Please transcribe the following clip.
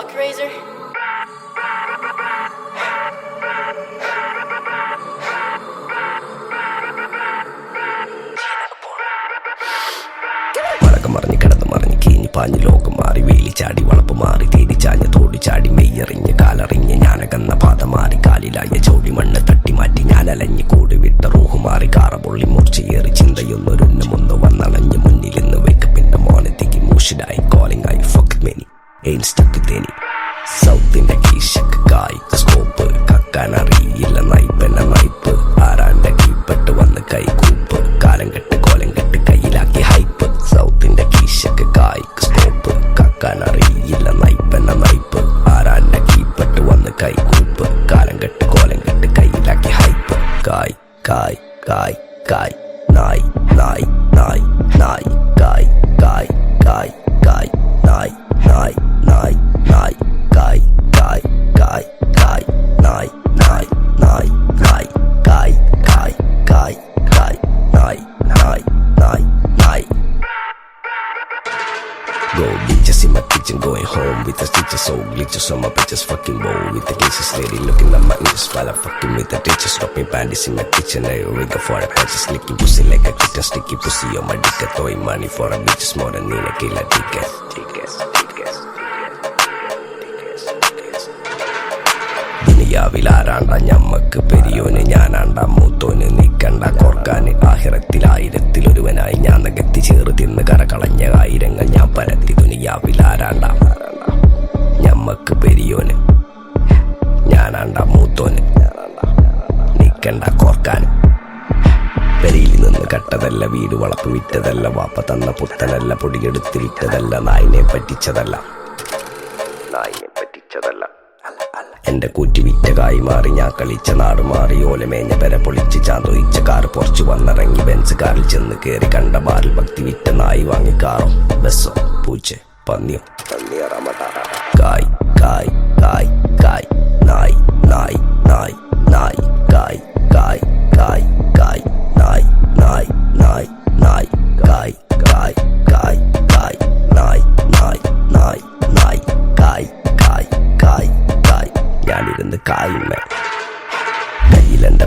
fuck, Razor? മറഞ്ഞ് കിടന്ന് മറിഞ്ഞ് കീഞ്ഞ് പാഞ്ഞ് ലോകം മാറി വേലി ചാടി വളപ്പ് മാറി തേടി ചാഞ്ഞ് തോടി ചാടി മെയ്യറിഞ്ഞ് കാലറിഞ്ഞ് ഞാനകന്ന പാത മാറി കാലിലായ ചോടി മണ്ണ് തട്ടി മാറ്റി ഞാനലഞ്ഞ് കൂടി വിട്ട റൂഹ് മാറി കാറ പൊള്ളി മൂർച്ചയേറി ചിന്തയൊന്നൊരുന്നമൊന്ന് വന്നണഞ്ഞ് മുന്നിലിന്ന് വേക്കപ്പിന്റെ മോനത്തേക്ക് മൂഷിഡായി കോളിംഗ് ആയി ഫക്ക് മെനി എയിൻ സ്റ്റക്ക് തേനി സൗത്തിന്റെ കീശക്ക് കായ് സ്കോപ്പ് കക്കാനറിയില്ല നയിപ്പെന്ന നയിപ്പ് ആരാന്റെ കീപ്പെട്ട് വന്ന് കൈകൂപ്പ് കാലം കെട്ട് കോലം കെട്ട് കയ്യിലാക്കി ഹൈപ്പ് സൗത്തിന്റെ കീശക്ക് കായ് സ്കോപ്പ് കക്കാനറിയില്ല നയിപ്പെന്ന നയിപ്പ് ആരാന്റെ കീപ്പെട്ട് വന്ന് കൈകൂപ്പ് കാലം കെട്ട് കോലം കെട്ട് കയ്യിലാക്കി ഹൈപ്പ് കായ് കായ് കായ് കായ് നായ് നായ് നായ് നായ് കായ് കായ് കായ് കായ് നായ് നായ് നായ് നായ് കായ് കായ് കായ് കായ് നായ് നായ് നായ് നായ് കായ് കായ് കായ് കായ് നായ് നായ് നായ് നായ് Go bitches in my kitchen, going home with the stitches, so glitches on my bitches, fucking bow with the cases, steady looking at my inches while I'm fucking with the ditches, dropping bandits in my kitchen, I rig for a patches, licking pussy like a kitten, sticky pussy on my dick, throwing money for a bitches more than in a killer ticket. ദുനിയാവിലാരാണ്ട ഞമ്മക്ക് പെരിയോന് ഞാനാണ്ട മൂത്തോന് നീക്കണ്ട കോർക്കാന് ആഹിറത്തിലായിരത്തിലൊരുവനായി ഞാൻ നകത്തി ചേറ് തിന്ന് കരകളഞ്ഞ ആയിരങ്ങൾ ഞാൻ പരത്തി ദുനിയാവിലാരാണ്ട ഞമ്മക്ക് പെരിയോന് ഞാനാണ്ട മൂത്തോന് നീക്കണ്ട കോർക്കാന് പെരിയിൽ നിന്ന് കട്ടതല്ല വീട് വളപ്പ് വിറ്റതല്ല വാപ്പ തന്ന പുത്തനല്ല പൊടിയെടുത്ത് വിറ്റതല്ല നായിനെ പറ്റിച്ചതല്ല എന്റെ കൂറ്റി വിറ്റ കായി മാറി ഞാൻ കളിച്ച നാട് മാറി ഓലമേഞ്ഞ പെര പൊളിച്ച് ചാന്തൊയിച്ച കാറ് പൊറച്ചു വന്നിറങ്ങി ബെൻസ് കാറിൽ ചെന്ന് കേറി കണ്ട ബാറിൽ ഭക്തി വിറ്റ നായി വാങ്ങി കാറോ ബസ്സോ പൂച്ച പന്നിയോ കായ് കായ് കായ് കായ് നായ് നായ് നായ് നായ് കായ് കായ് കായ് കായ് നായ് നായ് നായ് നായ് കായ് കായ് കായ് കായ് നായ് നായ് നായ് നായ് കായ് കായ് കായ് കായ് ഞാനിരുന്ന് കായുമേ കയ്യിലെന്റെ